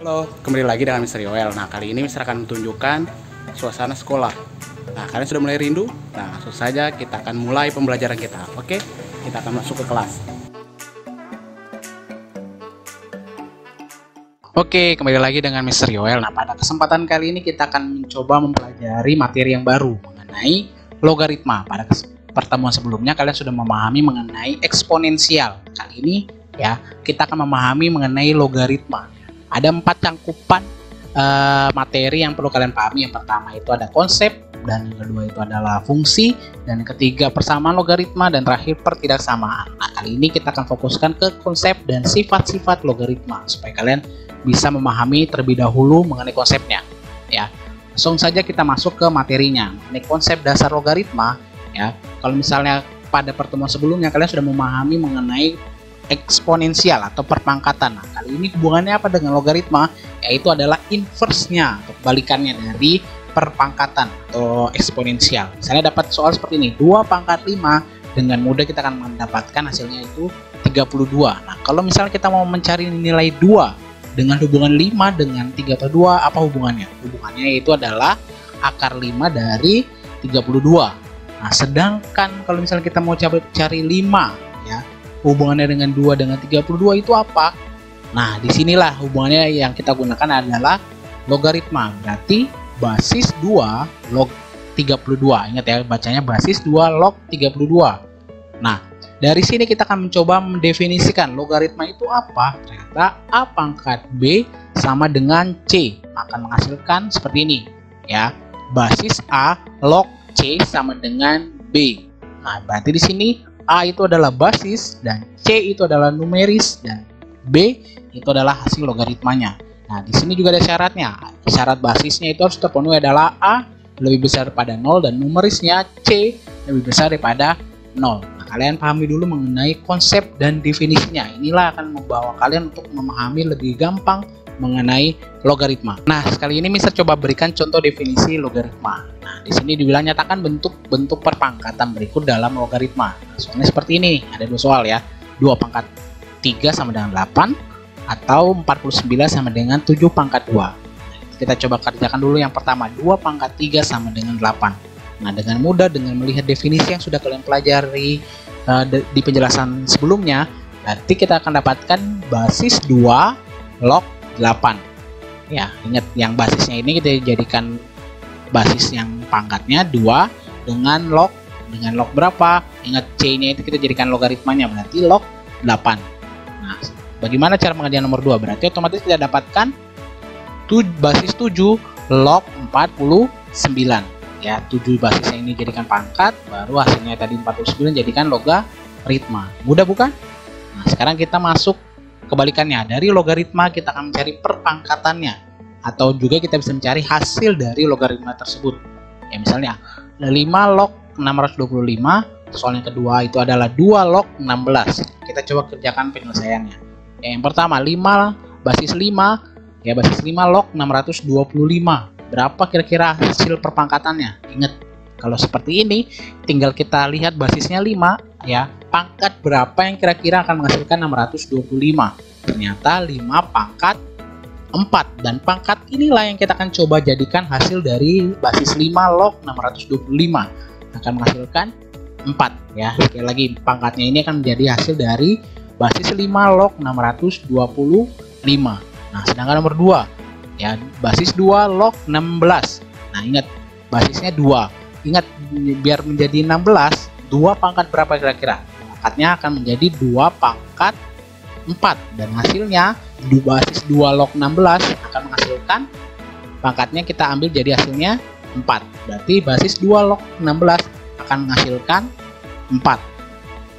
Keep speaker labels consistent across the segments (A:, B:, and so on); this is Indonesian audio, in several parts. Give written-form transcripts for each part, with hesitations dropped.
A: Halo, kembali lagi dengan Mr. Yoel. Nah, kali ini Mr. akan menunjukkan suasana sekolah. Nah, kalian sudah mulai rindu? Nah, langsung saja kita akan mulai pembelajaran kita. Oke, kita akan masuk ke kelas. Oke, kembali lagi dengan Mr. Yoel. Nah, pada kesempatan kali ini kita akan mencoba mempelajari materi yang baru mengenai logaritma. Pada pertemuan sebelumnya kalian sudah memahami mengenai eksponensial. Kali ini ya, kita akan memahami mengenai logaritma. Ada 4 cangkupan materi yang perlu kalian pahami. Yang pertama itu ada konsep, dan yang kedua itu adalah fungsi, dan yang ketiga persamaan logaritma, dan terakhir pertidaksamaan. Nah, kali ini kita akan fokuskan ke konsep dan sifat-sifat logaritma supaya kalian bisa memahami terlebih dahulu mengenai konsepnya. Ya, langsung saja kita masuk ke materinya. Mengenai konsep dasar logaritma, ya. Kalau misalnya pada pertemuan sebelumnya kalian sudah memahami mengenai eksponensial atau perpangkatan. Nah, kali ini hubungannya apa dengan logaritma? Yaitu adalah inverse-nya atau kebalikannya dari perpangkatan atau eksponensial. Misalnya dapat soal seperti ini, 2 pangkat 5, dengan mudah kita akan mendapatkan hasilnya itu 32. Nah, kalau misalnya kita mau mencari nilai 2 dengan hubungan 5 dengan 32, apa hubungannya? Hubungannya itu adalah akar 5 dari 32. Nah, sedangkan kalau misalnya kita mau cari 5, ya, hubungannya dengan 2 dengan 32 itu apa? Nah, disinilah hubungannya yang kita gunakan adalah logaritma. Berarti basis 2 log 32. Ingat ya, bacanya basis 2 log 32. Nah, dari sini kita akan mencoba mendefinisikan logaritma itu apa. Ternyata A pangkat B sama dengan C. Akan menghasilkan seperti ini. Ya, basis A log C sama dengan B. Nah, berarti di sini A itu adalah basis dan C itu adalah numeris dan B itu adalah hasil logaritmanya. Nah, di sini juga ada syaratnya. Syarat basisnya itu harus terpenuhi adalah A lebih besar daripada 0 dan numerisnya C lebih besar daripada 0. Nah, kalian pahami dulu mengenai konsep dan definisinya. Inilah akan membawa kalian untuk memahami lebih gampang mengenai logaritma. Nah, sekali ini Mister coba berikan contoh definisi logaritma. Nah, di sini dibilang nyatakan bentuk perpangkatan berikut dalam logaritma. Nah, soalnya seperti ini, ada 2 soal ya. 2 pangkat 3 sama dengan 8 atau 49 sama dengan 7 pangkat 2. Nah, kita coba kerjakan dulu yang pertama, 2 pangkat 3 sama dengan 8. Nah, dengan mudah dengan melihat definisi yang sudah kalian pelajari di penjelasan sebelumnya, nanti kita akan dapatkan basis 2 log 8. Ya, ingat yang basisnya ini kita jadikan basis yang pangkatnya 2 dengan log berapa? Ingat C-nya itu kita jadikan logaritmanya, berarti log 8. Nah, bagaimana cara pengerjaan nomor 2? Berarti otomatis kita dapatkan basis 7 log 49. Ya, 7 basisnya ini jadikan pangkat, baru hasilnya tadi 49 jadikan logaritma. Mudah bukan? Nah, sekarang kita masuk kebalikannya. Dari logaritma kita akan mencari perpangkatannya, atau juga kita bisa mencari hasil dari logaritma tersebut. Ya, misalnya 5 log 625, soal yang kedua itu adalah 2 log 16. Kita coba kerjakan penyelesaiannya. Ya, yang pertama 5 basis 5, ya basis 5 log 625. Berapa kira-kira hasil perpangkatannya? Ingat, kalau seperti ini tinggal kita lihat basisnya 5, ya, pangkat berapa yang kira-kira akan menghasilkan 625? Ternyata 5 pangkat 4, dan pangkat inilah yang kita akan coba jadikan hasil dari basis 5 log 625, akan menghasilkan 4, ya. Sekali lagi, pangkatnya ini akan menjadi hasil dari basis 5 log 625. Nah, sedangkan nomor 2, ya, basis 2 log 16. Nah, ingat basisnya 2. Ingat, biar menjadi 16, 2 pangkat berapa kira-kira? Pangkatnya akan menjadi 2 pangkat 4, dan hasilnya basis 2 log 16 akan menghasilkan, pangkatnya kita ambil jadi hasilnya 4. Berarti basis 2 log 16 akan menghasilkan 4.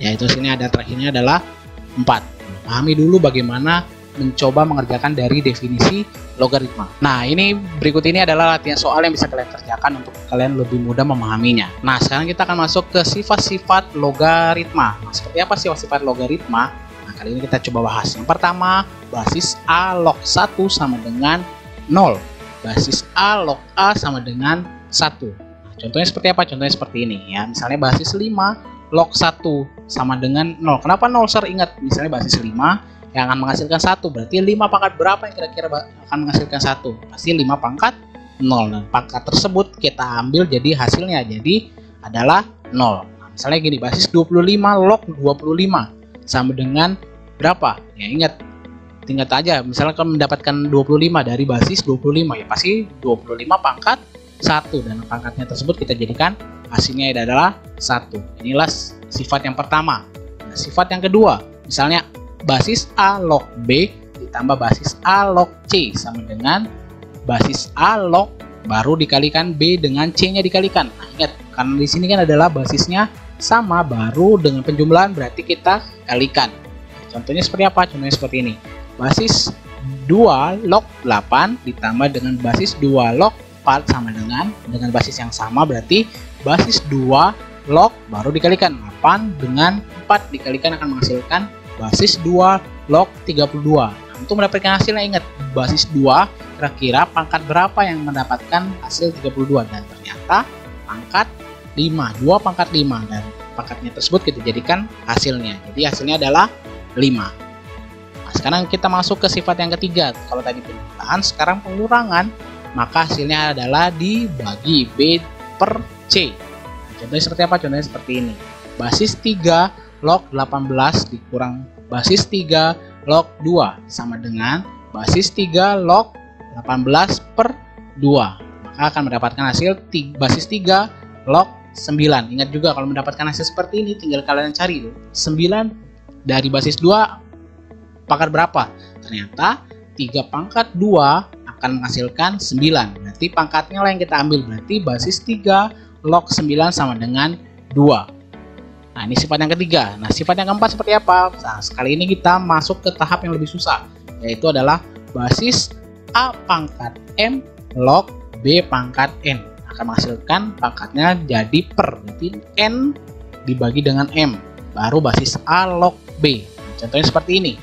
A: Ya, itu sini ada terakhirnya adalah 4. Pahami dulu bagaimana mencoba mengerjakan dari definisi logaritma. Nah, ini berikut ini adalah latihan soal yang bisa kalian kerjakan untuk kalian lebih mudah memahaminya. Nah, sekarang kita akan masuk ke sifat-sifat logaritma. Nah, seperti apa sifat-sifat logaritma? Nah, kali ini kita coba bahas. Yang pertama, basis A log 1 sama dengan 0. Basis A log A sama dengan 1. Nah, contohnya seperti apa? Contohnya seperti ini ya. Misalnya basis 5 log 1 sama dengan 0. Kenapa 0, Sir? Ingat, misalnya basis 5 yang akan menghasilkan 1. Berarti 5 pangkat berapa yang kira-kira akan menghasilkan 1? Pasti 5 pangkat 0. Dan pangkat tersebut kita ambil jadi hasilnya, jadi adalah 0. Nah, misalnya gini, basis 25 log 25 sama dengan berapa? Ya ingat aja, misalnya kalau mendapatkan 25 dari basis 25, ya pasti 25 pangkat 1, dan pangkatnya tersebut kita jadikan hasilnya adalah 1. Inilah sifat yang pertama. Nah, sifat yang kedua, misalnya basis A log B ditambah basis A log C sama dengan basis A log baru dikalikan B dengan C-nya dikalikan. Nah, ingat, karena di sini kan adalah basisnya sama, baru dengan penjumlahan berarti kita kalikan. Contohnya seperti apa? Contohnya seperti ini. Basis 2 log 8 ditambah dengan basis 2 log 4 sama dengan basis yang sama, berarti basis 2 log baru dikalikan 8 dengan 4 dikalikan akan menghasilkan basis 2 log 32. Nah, untuk mendapatkan hasilnya ingat, basis 2 kira-kira pangkat berapa yang mendapatkan hasil 32, dan ternyata pangkat 5, 2 pangkat 5, dan pangkatnya tersebut kita jadikan hasilnya. Jadi hasilnya adalah 5. Nah, sekarang kita masuk ke sifat yang ketiga. Kalau tadi penjumlahan, sekarang pengurangan, maka hasilnya adalah dibagi B per C. Nah, contohnya seperti apa? Contohnya seperti ini. Basis 3 log 18 dikurang basis 3 log 2 sama dengan basis 3 log 18 per 2. Maka akan mendapatkan hasil basis 3 log 9. Ingat juga, kalau mendapatkan hasil seperti ini tinggal kalian cari 9 dari basis 2 pangkat berapa? Ternyata 3 pangkat 2 akan menghasilkan 9. Berarti pangkatnya lah yang kita ambil. Berarti basis 3 log 9 sama dengan 2. Nah, ini sifat yang ketiga. Nah, sifat yang keempat seperti apa? Nah, sekali ini kita masuk ke tahap yang lebih susah, yaitu adalah basis A pangkat M log B pangkat N. Akan menghasilkan pangkatnya jadi per. Berarti N dibagi dengan M. Baru basis A log B. Nah, contohnya seperti ini.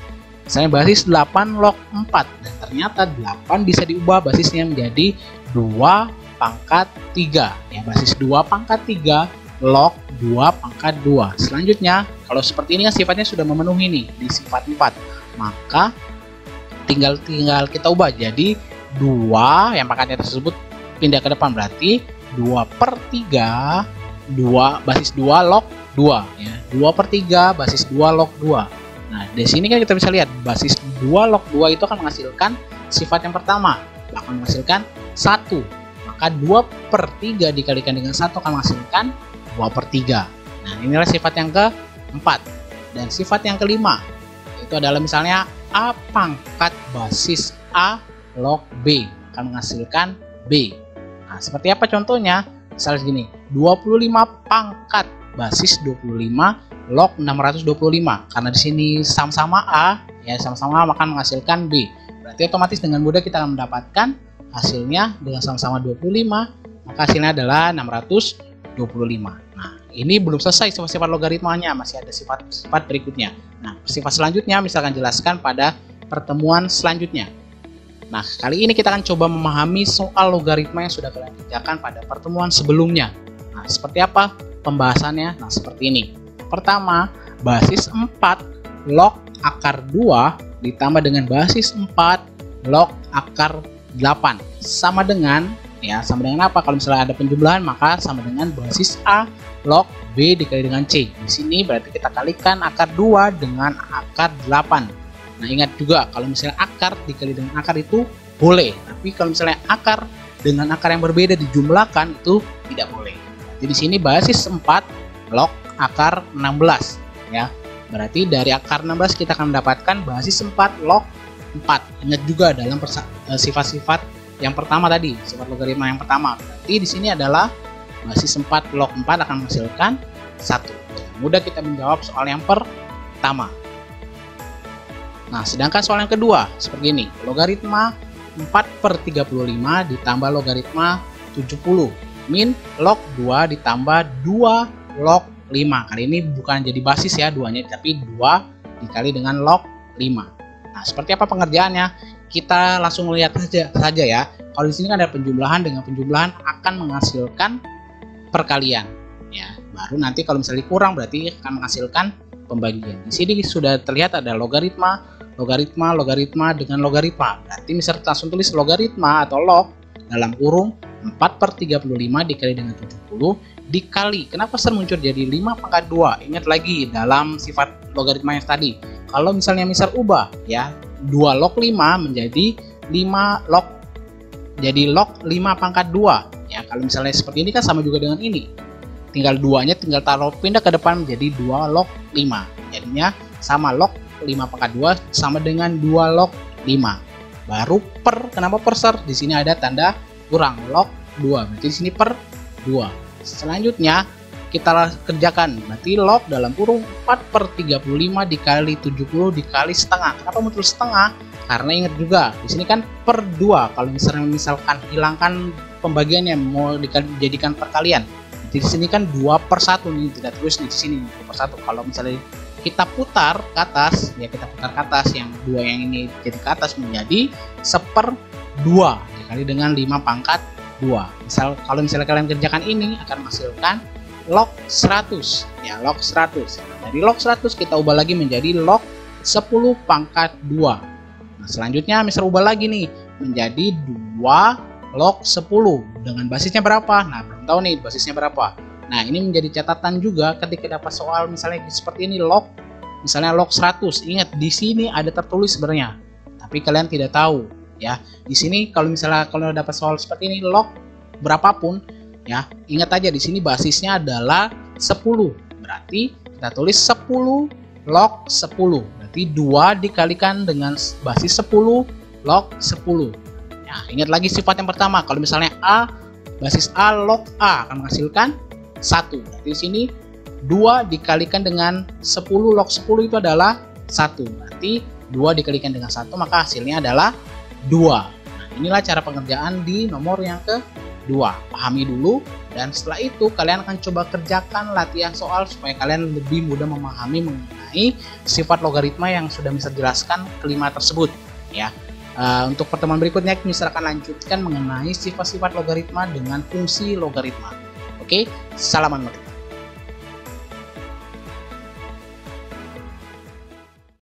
A: Misalnya basis 8 log 4, dan ternyata 8 bisa diubah basisnya menjadi 2 pangkat 3. Ya, basis 2 pangkat 3 log 2 pangkat 2. Selanjutnya, kalau seperti ini kan sifatnya sudah memenuhi nih di sifat 4. Maka tinggal kita ubah jadi 2 yang pangkatnya tersebut pindah ke depan, berarti 2 per 3 basis 2 log 2 ya. 2 per 3 basis 2 log 2. Nah, di sini kan kita bisa lihat basis 2 log 2 itu akan menghasilkan sifat yang pertama, akan menghasilkan 1. Maka 2 per 3 dikalikan dengan 1 akan menghasilkan 2 per 3. Nah, inilah sifat yang keempat. Dan sifat yang kelima itu adalah misalnya A pangkat basis A log B akan menghasilkan B. Nah, seperti apa contohnya? Misalnya segini, 25 pangkat basis 25 log 625. Karena di sini sama-sama A, ya sama-sama A maka menghasilkan B. Berarti otomatis dengan mudah kita akan mendapatkan hasilnya dengan sama-sama 25, maka hasilnya adalah 625. Nah, ini belum selesai sifat-sifat logaritmanya, masih ada sifat-sifat berikutnya. Nah, sifat selanjutnya misalkan jelaskan pada pertemuan selanjutnya. Nah, kali ini kita akan coba memahami soal logaritma yang sudah kalian kerjakan pada pertemuan sebelumnya. Nah, seperti apa pembahasannya? Nah, seperti ini. Pertama, basis 4 log akar 2 ditambah dengan basis 4 log akar 8 sama dengan apa? Kalau misalnya ada penjumlahan maka sama dengan basis A log B dikali dengan C. Di sini berarti kita kalikan akar 2 dengan akar 8. Nah, ingat juga kalau misalnya akar dikali dengan akar itu boleh, tapi kalau misalnya akar dengan akar yang berbeda dijumlahkan itu tidak boleh. Jadi di sini basis 4 log akar 16 ya. Berarti dari akar 16 kita akan mendapatkan basis 4 log 4. Ingat juga dalam sifat-sifat yang pertama tadi, sifat logaritma yang pertama. Berarti di sini adalah basis 4 log 4 akan menghasilkan 1. Mudah kita menjawab soal yang pertama. Nah, sedangkan soal yang kedua seperti ini. Logaritma 4 per 35 ditambah logaritma 70 min log 2 ditambah 2 log 5. Kali ini bukan jadi basis ya duanya, tapi 2 dikali dengan log 5. Nah, seperti apa pengerjaannya? Kita langsung lihat saja ya. Kalau di sini kan ada penjumlahan, dengan penjumlahan akan menghasilkan perkalian ya. Baru nanti kalau misalnya kurang berarti akan menghasilkan pembagian. Di sini sudah terlihat ada logaritma logaritma, logaritma dengan logaritma. Berarti Mister langsung tulis logaritma atau log dalam kurung 4/35 dikali dengan 70 dikali. Kenapa Mister muncul jadi 5 pangkat 2? Ingat lagi dalam sifat logaritma yang tadi. Kalau misalnya Mister ubah ya 2 log 5 menjadi 5 log, jadi log 5 pangkat 2 ya. Kalau misalnya seperti ini kan sama juga dengan ini, tinggal 2-nya tinggal taruh pindah ke depan menjadi 2 log 5, jadinya sama log 5 pangkat 2 sama dengan 2 log 5. Baru per, kenapa per Sir? Di sini ada tanda kurang, log 2, berarti di sini per 2. Selanjutnya kita kerjakan, berarti log dalam kurung 4/35 dikali 70 dikali setengah. Kenapa muncul setengah? Karena ingat juga di sini kan per 2. Kalau misalkan hilangkan pembagiannya mau dijadikan perkalian, di sini kan 2/1 nih, tidak terus di sini 2/1. Kalau misalnya kita putar ke atas ya, kita putar ke atas, yang 2 yang ini jadi ke atas menjadi 1/2 dikali dengan 5 pangkat 2. Kalau misalnya kalian kerjakan ini akan menghasilkan log 100 ya, log 100. Dari log 100 kita ubah lagi menjadi log 10 pangkat 2. Nah, selanjutnya Mister ubah lagi nih menjadi 2 log 10 dengan basisnya berapa? Nah, belum tahu nih basisnya berapa. Nah, ini menjadi catatan juga ketika dapat soal misalnya seperti ini, log misalnya log 100. Ingat di sini ada tertulis sebenarnya, tapi kalian tidak tahu ya. Di sini kalau dapat soal seperti ini log berapapun ya, ingat aja di sini basisnya adalah 10. Berarti kita tulis 10 log 10. Berarti 2 dikalikan dengan basis 10 log 10. Nah, ingat lagi sifat yang pertama, kalau misalnya A, basis A log A akan menghasilkan 1. Berarti di sini 2 dikalikan dengan 10 log 10 itu adalah 1. Berarti 2 dikalikan dengan 1 maka hasilnya adalah 2. Nah, inilah cara pengerjaan di nomor yang kedua. Pahami dulu dan setelah itu kalian akan coba kerjakan latihan soal supaya kalian lebih mudah memahami mengenai sifat logaritma yang sudah Mister jelaskan kelima tersebut ya. Untuk pertemuan berikutnya Mister akan lanjutkan mengenai sifat-sifat logaritma dengan fungsi logaritma. Oke, salaman.